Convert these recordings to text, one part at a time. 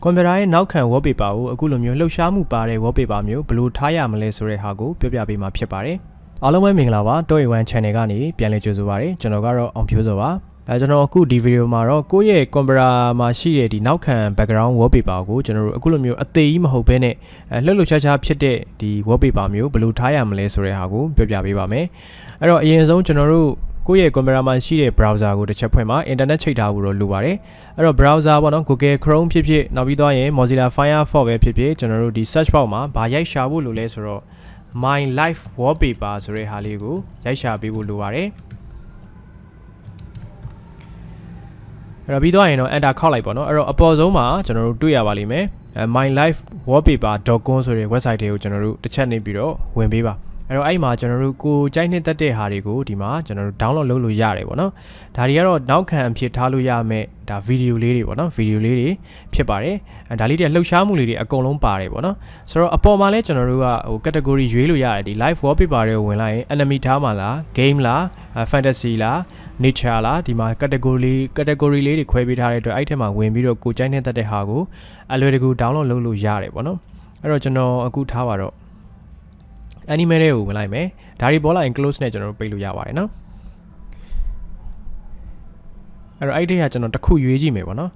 ကွန်ပျူတာရဲ့နောက်ခံ wallpaper ကိုအခုလိုမျိုးလှုပ်ရှားမှုပါတဲ့ wallpaper မျိုးဘယ်လိုထားရမလဲဆိုတဲ့ဟာကိုပြောပြပေးမှာဖြစ်ပါတယ်။အားလုံးပဲမင်္ဂလာပါတော့ A1 channel ကနေပြန်လည်ကြိုဆိုပါရစေ။ကျွန်တော်ကတော့အောင်ဖြိုးစောပါ။ကျွန်တော်အခုဒီဗီဒီယိုမှာတော့ကိုယ့်ရဲ့ကွန်ပျူတာမှာရှိတဲ့ဒီနောက်ခံ background wallpaper ကိုကျွန်တော်တို့အခုလိုမျိုးအသေးကြီးမဟုတ်ဘဲနဲ့လှုပ်လှုပ်ရှားရှားဖြစ်တဲ့ဒီ wallpaper မျိုးဘယ်လိုထားရမလဲဆိုတဲ့ဟာကိုပြောပြပေးပါမယ်။အဲ့တော့အရင်ဆုံးကျွန်တော်တို့ကိုယ့်ရဲ့ကွန်ပျူတာမှာရှိတဲ့ browser ကိုတစ်ချက်ဖွင့်မှာ internet ချိတ်ထားဖို့တော့လိုပါတယ်အဲ့တော့ browser ပေါ့နော် Google Chrome ဖြစ်ဖြစ်နောက်ပြီးတော့ရင် Mozilla Firefox ပဲဖြစ်ဖြစ်ကျွန်တော်တို့ဒီ search box မှာဗာရိုက်ရှာဖို့လိုလဲဆိုတော့ my life wallpaper ဆိုတဲ့ဟာလေးကိုရိုက်ရှာပေးဖို့လိုပါတယ်အဲ့တော့ပြီးတော့ရင်တော့ enter ခောက်လိုက်ပေါ့နော်အဲ့တော့အပေါ်ဆုံးမှာကျွန်တော်တို့တွေ့ရပါလိမ့်မယ်mylife.wallpaper.com ဆိုတဲ့ website တွေကိုကျွန်တော်တို့တစ်ချက်နေပြီးတော့ဝင်ပေးပါအဲ့တော့အဲ့မှာကျွန်တော်တို့ကိုကြိုက်နှစ်သက်တဲ့ဟာတွေကိုဒီမှာကျွန်တော်တို့ download လုပ်လို့ရတယ်ပေါ့နော်ဒါတွေကတော့နောက်ခံအဖြစ်ထားလို့ရမယ်ဒါဗီဒီယိုလေးတွေပေါ့နော်ဗီဒီယိုလေးတွေဖြစ်ပါတယ်ဒါလေးတွေလှုပ်ရှားမှုလေးတွေအကုန်လုံးပါတယ်ပေါ့နော်ဆိုတော့အပေါ်မှာလဲကျွန်တော်တို့ကဟို category ရွေးလို့ရတယ်ဒီ live wallpaper တွေကိုဝင်လိုက်ရင် enemy ထားမှာလား game လား fantasy လား nature လားဒီမှာ category လေးတွေခွဲပေးထားတဲ့အတွက်အဲ့ထက်မှာဝင်ပြီးတော့ကိုကြိုက်နှစ်သက်တဲ့ဟာကိုအလွယ်တကူ download လုပ်လို့ရတယ်ပေါ့နော်အဲ့တော့ကျွန်တော်အခုထားပါတော့anime တွေကိုဝင်လိုက်မယ်ဒါတွေပေါ်လာရင် close နဲ့ကျွန်တော်တို့ပိတ်လို့ရပါတယ်နော်အဲ့တော့အဲ့ဒီကကျွန်တော်တစ်ခုရွေးကြည့်မယ်ပေါ့နော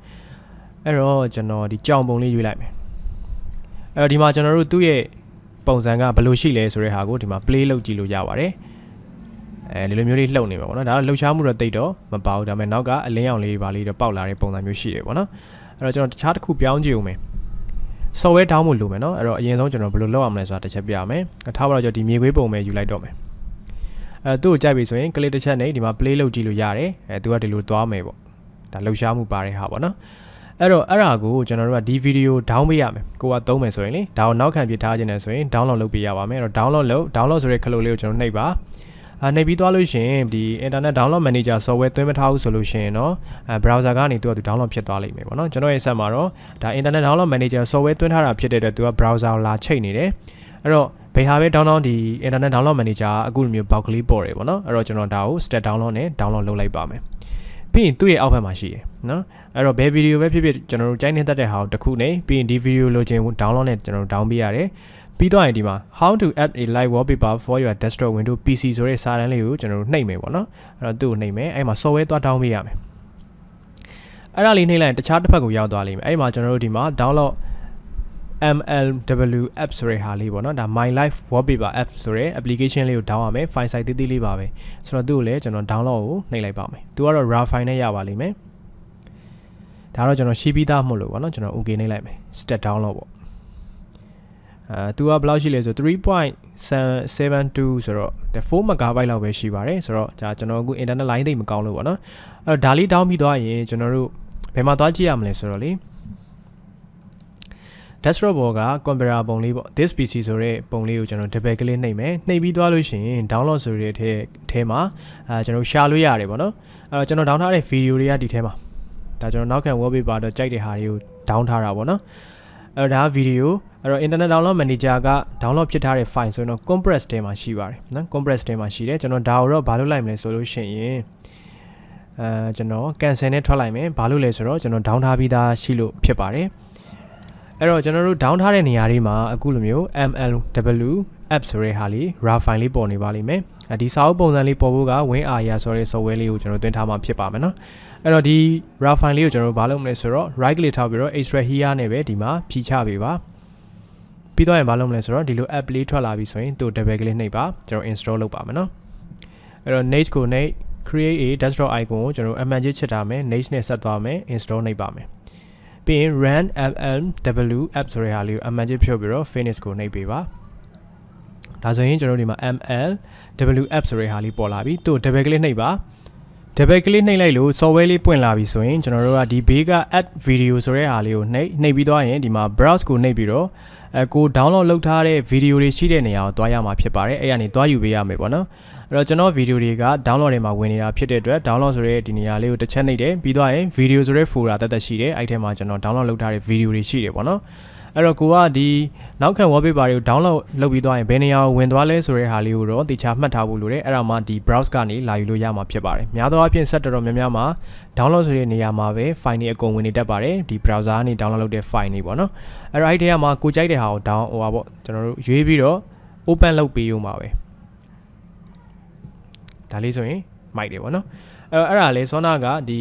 ်အဲ့တော့ကျွန်တော်ဒီကြောင်ပုံလေးရွေးလိုက်မယ်အဲ့တော့ဒီမှာကျွန်တော်တို့သူ့ရဲ့ပုံစံကဘယ်လိုရှိလဲဆိုတဲ့ဟာကိုဒီမှာ play လုပ်ကြည့်လို့ရပါတယ်ဒီလိုမျိုးလေးလှုပ်နေမှာပေါ့နော်ဒါတော့လှုပ်ရှားမှုတော့တိတ်တော့မပါဘူးဒါပေမဲ့နောက်ကအလင်းရောင်လေးပါလေးတော့ပေါက်လာတဲ့ပုံစံမျိုးရှိတယ်ပေါ့နော်အဲ့တော့ကျွန်တော်တခြားတစ်ခုပြောင်းကြည့်ဦးမယ်software down ဖို့လိုမယ်เนาะအဲ့တော့အရင်ဆုံးကျွန်တော်ဘယ်လိုလုပ်အောင်လဲဆိုတာတစ်ချက်ပြရမယ်ထားပါတော့ကျွန်တော်ဒီမြေခွေးပုံပဲယူလိုက်တော့မယ်သူ့ကိုကြိုက်ပြီဆိုရင် click တစ်ချက်နဲ့ဒီမှာ play လုပ်ကြည့်လို့ရတယ်သူကဒီလိုသွားမယ်ပေါ့ဒါလှုပ်ရှားမှုပါတဲ့ဟာပေါ့နော်အဲ့တော့အဲ့ဒါကိုကျွန်တော်တို့ကဒီဗီဒီယို down ပေးရမယ်ကိုကသုံးမယ်ဆိုရင်လေဒါကိုနောက်ခံပြထားခြင်းနဲ့ဆိုရင် download လုပ်ပေးရပါမယ်အဲ့တော့ download ဆိုတဲ့ခလို့လေးကိုကျွန်တော်နှိပ်ပါနှိပ်ပြီးသွားလို့ရှိရင်ဒီ internet download manager software သွင်းမထားဘူးဆိုလို့ရှိရင်တော့browser ကနေသူက download ဖြစ်သွားလိမ့်မယ်ပေါ့နော်ကျွန်တော်ရဲ့ဆက်မှာတော့ဒါ internet download manager software သွင်းထားတာဖြစ်တဲ့အတွက်သူက browser ကိုလာချိတ်နေတယ်အဲ့တော့ဘယ်ဟာပဲ download ဒီ internet download manager အခုလိုမျိုး box ကလေးပေါ်တယ်ပေါ့နော်အဲ့တော့ကျွန်တော်ဒါကို step download နဲ့ download လုပ်လိုက်ပါမယ်ပြီးရင်သူ့ရဲ့အောက်ဘက်မှာရှိတယ်နော်အဲ့တော့ဘယ်ဗီဒီယိုပဲဖြစ်ဖြစ်ကျွန်တော်တို့ကြိုက်နေတဲ့ဟာကိုတစ်ခုနဲ့ပြီးရင်ဒီဗီဒီယိုလိုချင် download နဲ့ကျွန်တော်တို့ down ပေးရတယ်ပြီးတော့ရင်ဒီမှာ how to add a live wallpaper for your desktop window PC ဆိုတဲ့စာတန်းလေးကိုကျွန်တော်တို့နှိပ်မယ်ပေါ့နော်အဲ့တော့သူ့ကိုနှိပ်မယ်အဲ့မှာ software သွား down ပေးရမယ်အဲ့ဒါလေးနှိပ်လိုက်ရင်တခြားတစ်ဖက်ကိုရောက်သွားလိမ့်မယ်အဲ့မှာကျွန်တော်တို့ဒီမှာ download MLW app ဆိုတဲ့ဟာလေးပေါ့နော်ဒါ my life wallpaper app ဆိုတဲ့ application လေးကို down ရမယ် file size သေးသေးလေးပါပဲဆိုတော့သူ့ကိုလည်းကျွန်တော် download ကိုနှိပ်လိုက်ပါမယ်သူကတော့ raw file နဲ့ရပါလိမ့်မယ်ဒါတော့ကျွန်တော်ရှိပြီးသားမဟုတ်လို့ပေါ့နော်ကျွန်တော် okay နှိပ်လိုက်မယ် step download ပေါ့သူကဘယ်လောက်ရှိလဲဆို 3.72 ဆိုတော့4 MB လောက်ပဲရှိပါတယ်ဆိုတော့ဒါကျွန်တော်အခု internet line သိပ်မကောင်းလို့ပေါ့နော်အဲ့တော့ဒါလေး down ပြီးသွားရင်ကျွန်တော်တို့ဘယ်မှာသွားကြည့်ရမလဲဆိုတော့လေ desktop ဘောက computer ပုံလေးပေါ့ this PC ဆိုတဲ့ပုံလေးကိုကျွန်တော် double click နှိပ်မယ်နှိပ်ပြီးသွားလို့ရှိရင် download ဆိုတဲ့အထဲမှာကျွန်တော် share လို့ရတယ်ပေါ့နော်အဲ့တော့ကျွန်တော် down ထားတဲ့ video တွေကဒီထဲမှာဒါကျွန်တော်နောက်ခံ wallpaper တော့ကြိုက်တဲ့ဟာတွေကို down ထားတာပေါ့နော်အဲ့တော့ဒါ video အဲ့တော့ internet download manager က download ဖြစ်ထားတဲ့ file ဆိုရင်တော့ compress ထဲမှာရှိပါတယ်နော် compress ထဲမှာရှိတယ်ကျွန်တော်ဒါကိုတော့ဘာလုပ်လိုက်မလဲဆိုလို့ရှိရင်ကျွန်တော် cancel နဲ့ထွက်လိုက်မယ်ဘာလို့လဲဆိုတော့ကျွန်တော် down ထားပြီးသားရှိလို့ဖြစ်ပါတယ်အဲ့တော့ကျွန်တော်တို့ down ထားတဲ့နေရာတွေမှာအခုလိုမျိုး MLW app ဆိုတဲ့ဟာလေး raw file လေးပေါ်နေပါလိမ့်မယ်ဒီစာအုပ်ပုံစံလေးပေါ်ဖို့က WinRAR ဆိုတဲ့ software လေးကိုကျွန်တော်သွင်းထားမှဖြစ်ပါမယ်နော်အဲ့တော့ဒီ raw file လေးကိုကျွန်တော်တို့ဘာလုပ်မလဲဆိုတော့ right click ထောက်ပြီးတော့ extract here နဲ့ပဲဒီမှာဖြီးချပေးပါပြီးတော့ရင်ဘာလုပ်မလဲဆိုတော့ဒီလို app လေးထွက်လာပြီဆိုရင်သူ့ double click နှိပ်ပါကျွန်တော် install လုပ်ပါမယ်နော်အဲ့တော့ next ကိုနှိပ် create a desktop icon ကိုကျွန်တော်အမှန်ကြီးချစ်ထားမယ် next နဲ့ဆက်သွားမယ် install နှိပ်ပါမယ်ပြီးရင် run MLW app ဆိုတဲ့ဟာလေးကိုအမှန်ကြီးဖြုတ်ပြီးတော့ finish ကိုနှိပ်ပေးပါဒါဆိုရင်ကျွန်တော်ဒီမှာ MLW app ဆိုတဲ့ဟာလေးပေါ်လာပြီသူ့ double click နှိပ်ပါdouble click နှိပ်လိုက်လို့ software လေးပွင့်လာပြီဆိုရင်ကျွန်တော်တို့ကဒီဘေးက add video ဆိုတဲ့ဟာလေးကိုနှိပ်ပြီးသွားရင်ဒီမှာ browse ကိုနှိပ်ပြီးတော့ကို download လုပ်ထားတဲ့ video တွေရှိတဲ့နေရာကိုတွားရမှာဖြစ်ပါတယ်အဲ့ကနေတွားယူပေးရမယ်ပေါ့နော်အဲ့တော့ကျွန်တော် video တွေက download တွေမှာဝင်နေတာဖြစ်တဲ့အတွက် download ဆိုတဲ့ဒီနေရာလေးကိုတစ်ချက်နှိပ်တယ်ပြီးသွားရင် video ဆိုတဲ့ folder တက်တက်ရှိတယ်အဲ့ထဲမှာကျွန်တော် download လုပ်ထားတဲ့ video တွေရှိတယ်ပေါ့နော် အဲ့တော့ကိုကဒီနောက်ခံ wallpaper တွေကို download လုပ်ပြီးသွားရင်ဘယ်နေရာကိုဝင်သွားလဲဆိုတဲ့ဟာလေးကိုတော့တခြားမှတ်ထားဖို့လိုတယ်အဲ့ဒါမှဒီ browse ကနေလာယူလို့ရမှာဖြစ်ပါတယ်များသောအားဖြင့် set တော်များများမှာ download ဆိုတဲ့နေရာမှာပဲ file တွေအကုန်ဝင်နေတတ်ပါတယ်ဒီ browser ကနေ download လုပ်တဲ့ file တွေပေါ့နော်အဲ့တော့အဲ့ဒီထဲမှာကိုကြိုက်တဲ့ဟာကို down ဟိုပါပေါ့ကျွန်တော်တို့ရွေးပြီးတော့ open လုပ်ပေးရုံပါပဲဒါလေးဆိုရင်မိုက်တယ်ပေါ့နော်အဲ့ဒါလေစောနာကဒီ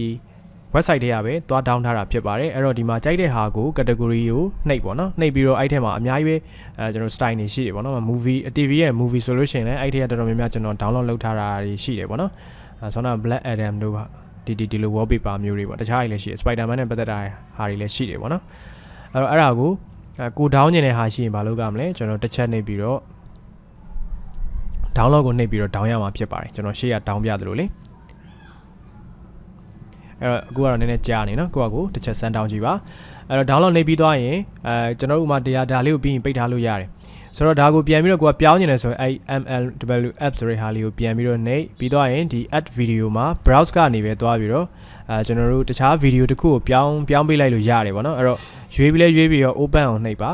website ထဲရပဲသွား down ထားတာဖြစ်ပါတယ်အဲ့တော့ဒီမှာကြိုက်တဲ့ဟာကို category ကိုနှိပ်ပေါ့နော်နှိပ်ပြီးတော့အဲ့ထဲမှာအများကြီးပဲကျွန်တော် style တွေရှိတယ်ပေါ့နော် movie TV ရဲ့ movie ဆိုလို့ရှိရင်လည်းအဲ့ထဲကတော်တော်များများကျွန်တော် download လုပ်ထားတာတွေရှိတယ်ပေါ့နော်စောနာ Black Adam တို့ဒီလို wallpaper မျိုးတွေပေါ့တခြားတွေလည်းရှိတယ် Spider-Man နဲ့ပတ်သက်တာဟာတွေလည်းရှိတယ်ပေါ့နော်အဲ့ဒါကိုကို down ကျင်တဲ့ဟာရှိရင်ဘာလုပ်ကြမလဲကျွန်တော်တစ်ချက်နှိပ်ပြီးတော့ download ကိုနှိပ်ပြီးတော့ down ရမှာဖြစ်ပါတယ်ကျွန်တော်ရှေ့က down ပြသလိုလေအဲ့တော့အခုကတော့နည်းနည်းကြာနေနော်ကိုတစ်ချက်စမ်းတောင်းကြည့်ပါအဲ့တော့ download နှိပ်ပြီးသွားရင်ကျွန်တော်တို့ဥမာတရားဒါလေးကိုပြီးရင်ပိတ်ထားလို့ရတယ်ဆိုတော့ဒါကိုပြန်ပြီးတော့ကိုကပြောင်းနေတယ်ဆိုရင်အဲ့ MLW app ဆိုတဲ့ဟာလေးကိုပြန်ပြီးတော့နှိပ်ပြီးသွားရင်ဒီ add video မှာ browse ကနေပဲသွားပြီးတော့ကျွန်တော်တို့တခြား video တစ်ခုကိုပြောင်းပေးလိုက်လို့ရတယ်ပေါ့နော်အဲ့တော့ရွေးပြီးတော့ open အောင်နှိပ်ပါ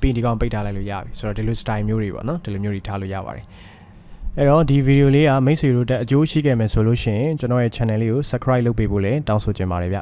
ပြီးရင်ဒီကောင်ပိတ်ထားလိုက်လို့ရပြီဆိုတော့ဒီလို style မျိုးတွေပေါ့နော်ဒီလိုမျိုးတွေထားလို့ရပါတယ်အဲ့တော့ဒီဗီဒီယိုလေးကမိတ်ဆွေတို့တက်အကျိုးရှိခဲ့မယ်ဆိုလို့ရှိရင်ကျွန်တော်ရဲ့ channel လေးကို subscribe လုပ်ပေးဖို့လည်းတောင်းဆိုချင်ပါတယ်ဗျ